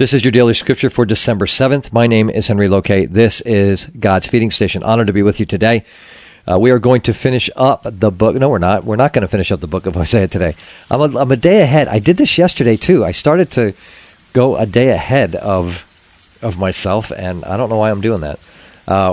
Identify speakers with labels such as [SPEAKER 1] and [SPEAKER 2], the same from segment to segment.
[SPEAKER 1] This is your daily scripture for December 7th. My name is Henry Loque. This is God's Feeding Station. Honored to be with you today. We are going to finish up the book. No, we're not. We're not going to finish up the book of Hosea today. I'm a day ahead. I did this yesterday too. I started to go a day ahead of myself, and I don't know why I'm doing that.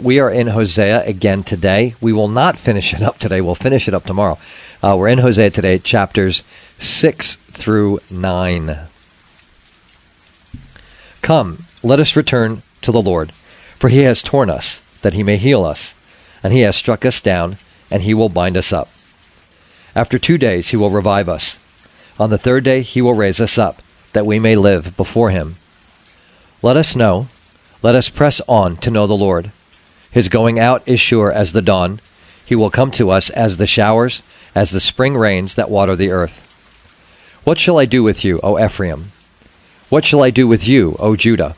[SPEAKER 1] We are in Hosea again today. We will not finish it up today. We'll finish it up tomorrow. We're in Hosea today, chapters 6 through 9. Come, let us return to the Lord, for he has torn us, that he may heal us, and he has struck us down, and he will bind us up. After 2 days he will revive us. On the third day he will raise us up, that we may live before him. Let us know, let us press on to know the Lord. His going out is sure as the dawn. He will come to us as the showers, as the spring rains that water the earth. What shall I do with you, O Ephraim? What shall I do with you, O Judah?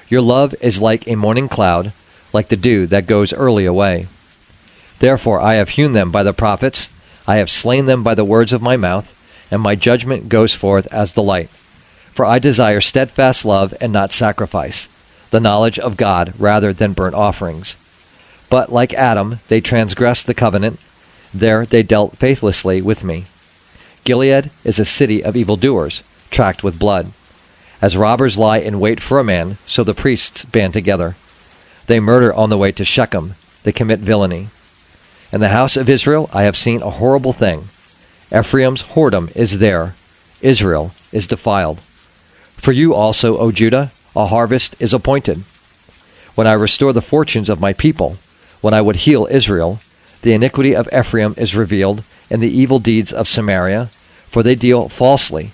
[SPEAKER 1] Your love is like a morning cloud, like the dew that goes early away. Therefore I have hewn them by the prophets, I have slain them by the words of my mouth, and my judgment goes forth as the light. For I desire steadfast love and not sacrifice, the knowledge of God rather than burnt offerings. But like Adam, they transgressed the covenant. There they dealt faithlessly with me. Gilead is a city of evildoers, tracked with blood. As robbers lie in wait for a man, so the priests band together. They murder on the way to Shechem. They commit villainy. In the house of Israel I have seen a horrible thing. Ephraim's whoredom is there. Israel is defiled. For you also, O Judah, a harvest is appointed. When I restore the fortunes of my people, when I would heal Israel, the iniquity of Ephraim is revealed, and the evil deeds of Samaria, for they deal falsely.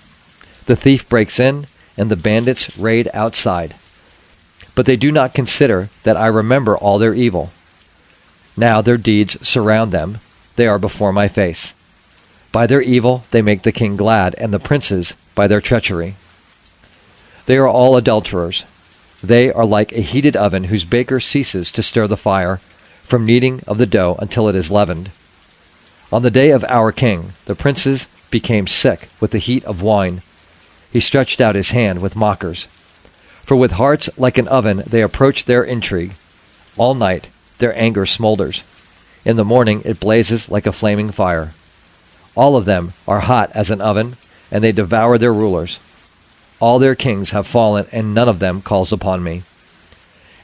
[SPEAKER 1] The thief breaks in, and the bandits raid outside. But they do not consider that I remember all their evil. Now their deeds surround them. They are before my face. By their evil they make the king glad, and the princes by their treachery. They are all adulterers. They are like a heated oven whose baker ceases to stir the fire, from kneading of the dough until it is leavened. On the day of our king, the princes became sick with the heat of wine. He stretched out his hand with mockers. For with hearts like an oven they approach their intrigue. All night their anger smolders. In the morning it blazes like a flaming fire. All of them are hot as an oven, and they devour their rulers. All their kings have fallen, and none of them calls upon me.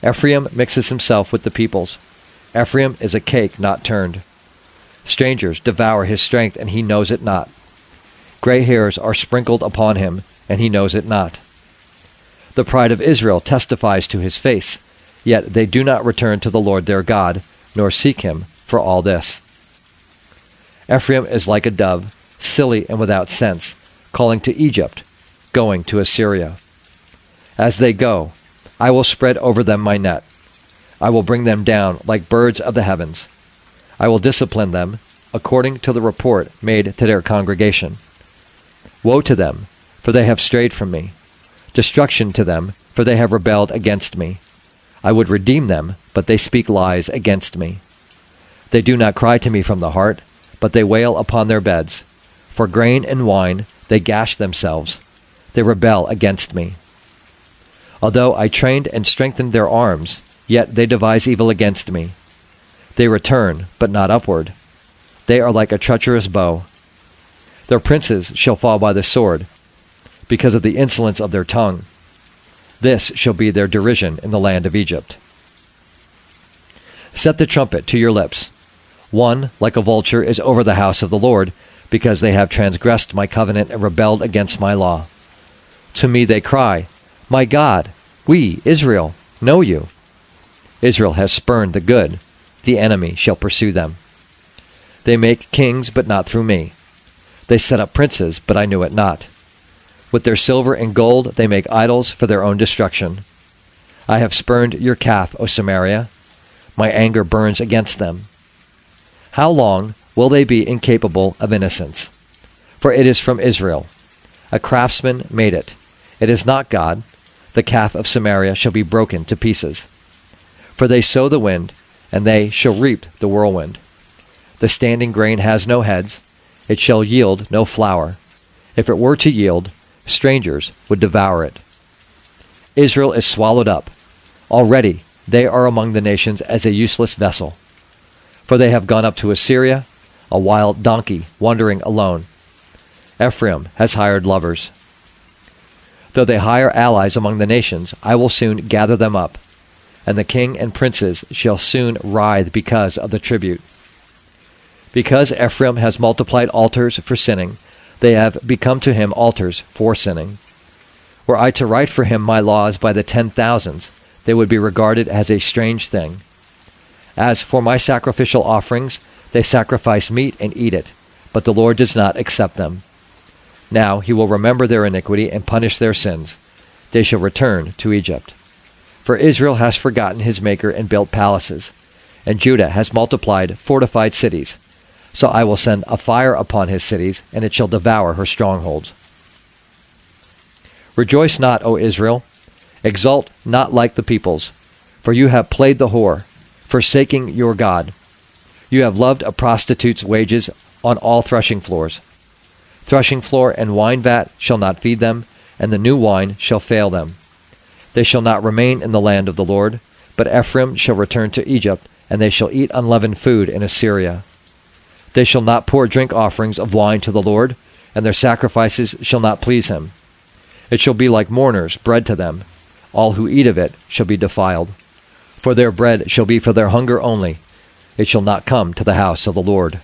[SPEAKER 1] Ephraim mixes himself with the peoples. Ephraim is a cake not turned. Strangers devour his strength, and he knows it not. Gray hairs are sprinkled upon him, and he knows it not. The pride of Israel testifies to his face, yet they do not return to the Lord their God, nor seek him for all this. Ephraim is like a dove, silly and without sense, calling to Egypt, going to Assyria. As they go, I will spread over them my net. I will bring them down like birds of the heavens. I will discipline them according to the report made to their congregation. Woe to them, for they have strayed from me. Destruction to them, for they have rebelled against me. I would redeem them, but they speak lies against me. They do not cry to me from the heart, but they wail upon their beds. For grain and wine they gash themselves. They rebel against me. Although I trained and strengthened their arms, yet they devise evil against me. They return, but not upward. They are like a treacherous bow. Their princes shall fall by the sword, because of the insolence of their tongue. This shall be their derision in the land of Egypt. Set the trumpet to your lips. One, like a vulture, is over the house of the Lord, because they have transgressed my covenant and rebelled against my law. To me they cry, My God, we, Israel, know you. Israel has spurned the good. The enemy shall pursue them. They make kings, but not through me. They set up princes, but I knew it not. With their silver and gold they make idols for their own destruction. I have spurned your calf, O Samaria. My anger burns against them. How long will they be incapable of innocence? For it is from Israel. A craftsman made it. It is not God. The calf of Samaria shall be broken to pieces. For they sow the wind, and they shall reap the whirlwind. The standing grain has no heads. It shall yield no flour. If it were to yield, strangers would devour it. Israel is swallowed up. Already they are among the nations as a useless vessel. For they have gone up to Assyria, a wild donkey wandering alone. Ephraim has hired lovers. Though they hire allies among the nations, I will soon gather them up, and the king and princes shall soon writhe because of the tribute. Because Ephraim has multiplied altars for sinning, they have become to him altars for sinning. Were I to write for him my laws by the 10,000s, they would be regarded as a strange thing. As for my sacrificial offerings, they sacrifice meat and eat it, but the Lord does not accept them. Now he will remember their iniquity and punish their sins. They shall return to Egypt. For Israel has forgotten his Maker and built palaces, and Judah has multiplied fortified cities. So I will send a fire upon his cities, and it shall devour her strongholds. Rejoice not, O Israel. Exult not like the peoples, for you have played the whore, forsaking your God. You have loved a prostitute's wages on all threshing floors. Threshing floor and wine vat shall not feed them, and the new wine shall fail them. They shall not remain in the land of the Lord, but Ephraim shall return to Egypt, and they shall eat unleavened food in Assyria. They shall not pour drink offerings of wine to the Lord, and their sacrifices shall not please him. It shall be like mourners' bread to them. All who eat of it shall be defiled. For their bread shall be for their hunger only. It shall not come to the house of the Lord.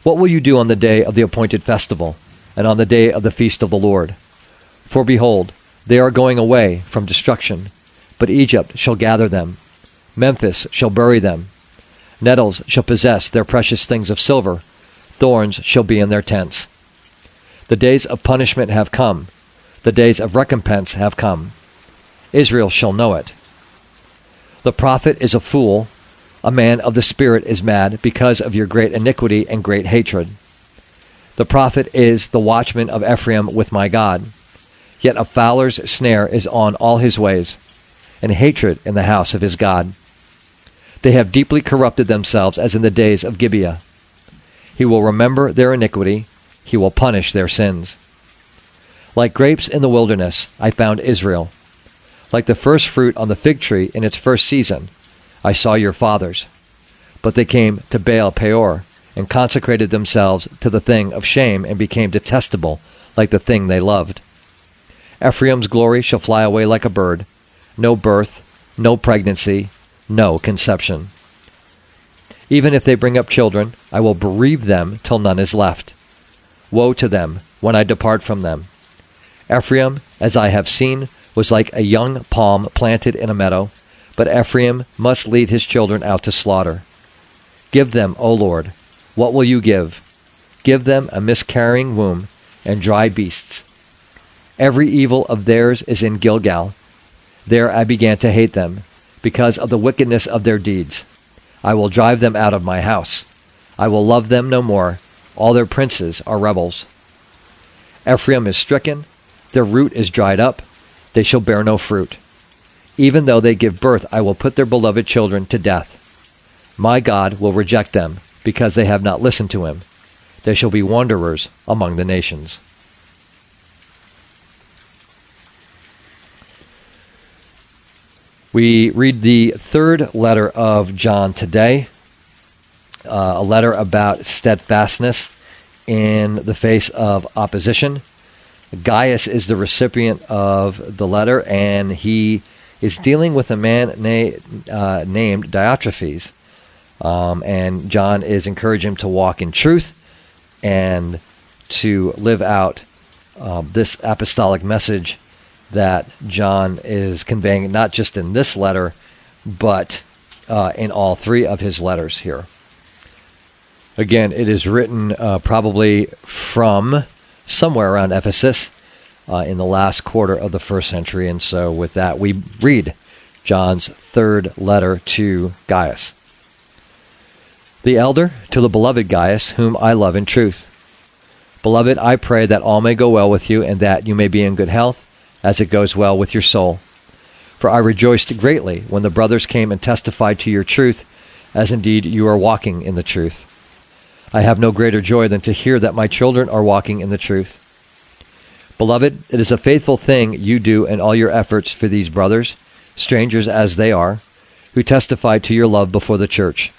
[SPEAKER 1] What will you do on the day of the appointed festival, and on the day of the feast of the Lord? For behold, they are going away from destruction, but Egypt shall gather them. Memphis shall bury them. Nettles shall possess their precious things of silver. Thorns shall be in their tents. The days of punishment have come. The days of recompense have come. Israel shall know it. The prophet is a fool. A man of the spirit is mad because of your great iniquity and great hatred. The prophet is the watchman of Ephraim with my God. Yet a fowler's snare is on all his ways, and hatred in the house of his God. They have deeply corrupted themselves as in the days of Gibeah. He will remember their iniquity. He will punish their sins. Like grapes in the wilderness, I found Israel. Like the first fruit on the fig tree in its first season, I saw your fathers. But they came to Baal Peor, and consecrated themselves to the thing of shame, and became detestable like the thing they loved. Ephraim's glory shall fly away like a bird. No birth, no pregnancy, no conception. Even if they bring up children, I will bereave them till none is left. Woe to them when I depart from them. Ephraim, as I have seen, was like a young palm planted in a meadow, but Ephraim must lead his children out to slaughter. Give them, O Lord, what will you give? Give them a miscarrying womb and dry beasts. Every evil of theirs is in Gilgal. There I began to hate them, because of the wickedness of their deeds. I will drive them out of my house. I will love them no more. All their princes are rebels. Ephraim is stricken. Their root is dried up. They shall bear no fruit. Even though they give birth, I will put their beloved children to death. My God will reject them, because they have not listened to him. They shall be wanderers among the nations. We read the third letter of John today, a letter about steadfastness in the face of opposition. Gaius is the recipient of the letter, and he is dealing with a man named Diotrephes. And John is encouraging him to walk in truth and to live out this apostolic message that John is conveying, not just in this letter, but in all three of his letters here. Again, it is written probably from somewhere around Ephesus in the last quarter of the first century. And so with that, we read John's third letter to Gaius. The elder to the beloved Gaius, whom I love in truth. Beloved, I pray that all may go well with you, and that you may be in good health, as it goes well with your soul. For I rejoiced greatly when the brothers came and testified to your truth, as indeed you are walking in the truth. I have no greater joy than to hear that my children are walking in the truth. Beloved, it is a faithful thing you do in all your efforts for these brothers, strangers as they are, who testify to your love before the church.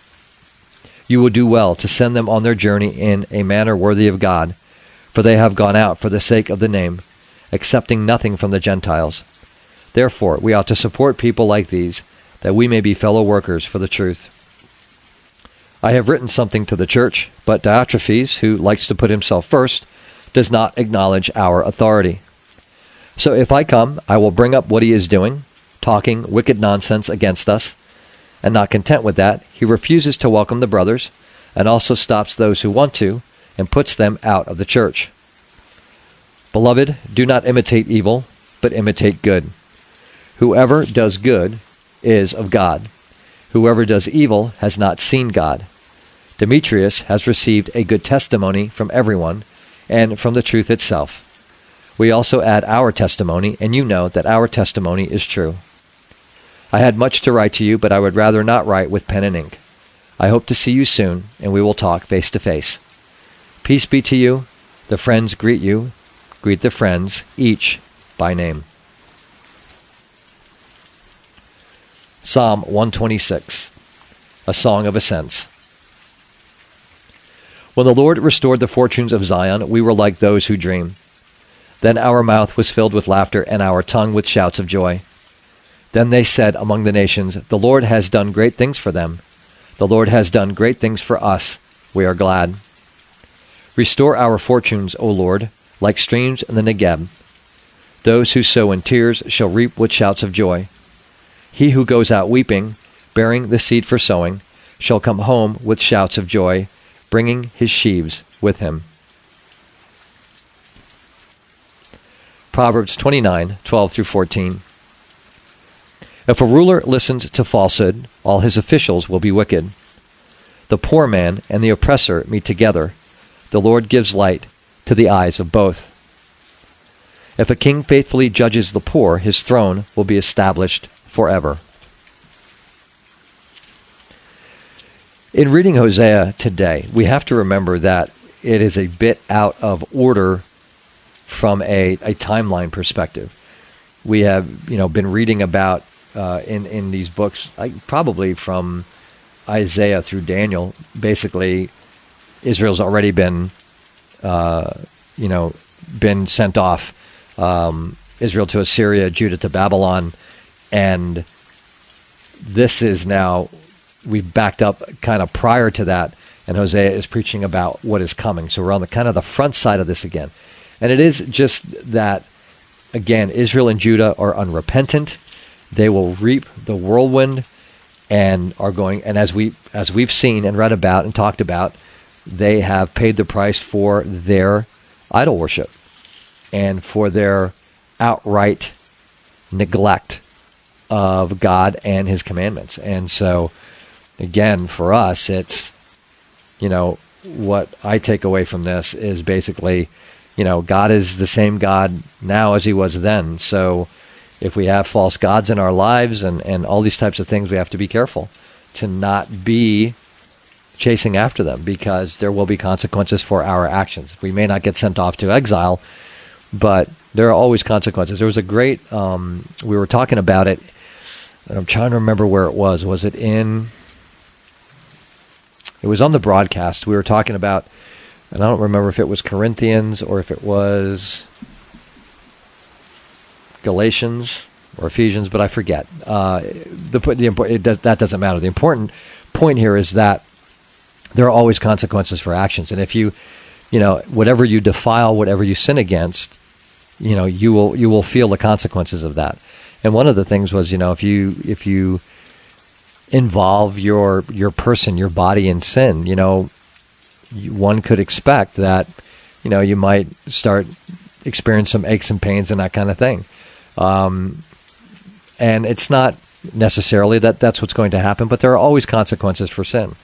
[SPEAKER 1] You will do well to send them on their journey in a manner worthy of God, for they have gone out for the sake of the name, accepting nothing from the Gentiles. Therefore, we ought to support people like these, that we may be fellow workers for the truth. I have written something to the church, but Diotrephes, who likes to put himself first, does not acknowledge our authority. So if I come, I will bring up what he is doing, talking wicked nonsense against us, and not content with that, he refuses to welcome the brothers, and also stops those who want to, and puts them out of the church. Beloved, do not imitate evil, but imitate good. Whoever does good is of God. Whoever does evil has not seen God. Demetrius has received a good testimony from everyone, and from the truth itself. We also add our testimony, and you know that our testimony is true. I had much to write to you, but I would rather not write with pen and ink. I hope to see you soon, and we will talk face to face. Peace be to you. The friends greet you. Greet the friends, each by name. Psalm 126, a song of ascents. When the Lord restored the fortunes of Zion, we were like those who dream. Then our mouth was filled with laughter, and our tongue with shouts of joy. Then they said among the nations, the Lord has done great things for them. The Lord has done great things for us. We are glad. Restore our fortunes, O Lord, like streams in the Negeb. Those who sow in tears shall reap with shouts of joy. He who goes out weeping, bearing the seed for sowing, shall come home with shouts of joy, bringing his sheaves with him. Proverbs 29:12 through 14. If a ruler listens to falsehood, all his officials will be wicked. The poor man and the oppressor meet together. The Lord gives light to the eyes of both. If a king faithfully judges the poor, his throne will be established forever. In reading Hosea today, we have to remember that it is a bit out of order from a timeline perspective. We have, been reading about in these books, probably from Isaiah through Daniel. Basically, Israel's already been, been sent off. Israel to Assyria, Judah to Babylon, and this is now, we've backed up kind of prior to that, and Hosea is preaching about what is coming. So we're on the kind of the front side of this again. And it is just that, again, Israel and Judah are unrepentant. They will reap the whirlwind and are going, and as we've seen and read about and talked about, they have paid the price for their idol worship and for their outright neglect of God and his commandments. And so, again, for us, it's, what I take away from this is basically, God is the same God now as he was then. So if we have false gods in our lives and all these types of things, we have to be careful to not be chasing after them, because there will be consequences for our actions. We may not get sent off to exile, but there are always consequences. There was a great, we were talking about it, and I'm trying to remember where it was. Was it it was on the broadcast. We were talking about, and I don't remember if it was Corinthians or if it was Galatians or Ephesians, but I forget. That doesn't matter. The important point here is that there are always consequences for actions. And if you whatever you defile, whatever you sin against, you will feel the consequences of that. And one of the things was, if you involve your person, your body in sin, one could expect that, you might start experiencing some aches and pains and that kind of thing. And it's not necessarily that's what's going to happen, but there are always consequences for sin.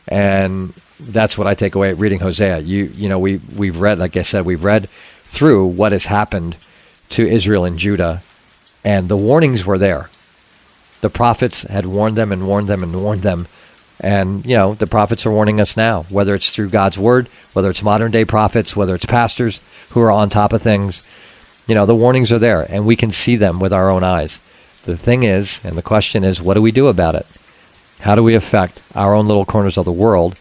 [SPEAKER 1] And that's what I take away reading Hosea. We've read, like I said, we've read through what has happened to Israel and Judah, and the warnings were there. The prophets had warned them and warned them and warned them. And, the prophets are warning us now, whether it's through God's word, whether it's modern day prophets, whether it's pastors who are on top of things. The warnings are there, and we can see them with our own eyes. The thing is, and the question is, what do we do about it? How do we affect our own little corners of the world?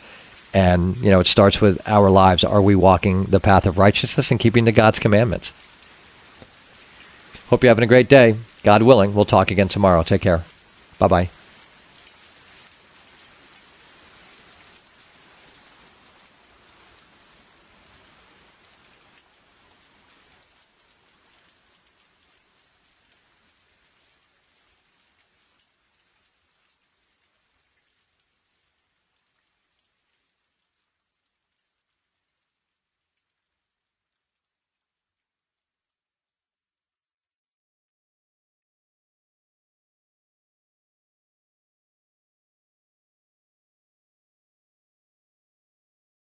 [SPEAKER 1] And, it starts with our lives. Are we walking the path of righteousness and keeping to God's commandments? Hope you're having a great day. God willing, we'll talk again tomorrow. Take care. Bye-bye.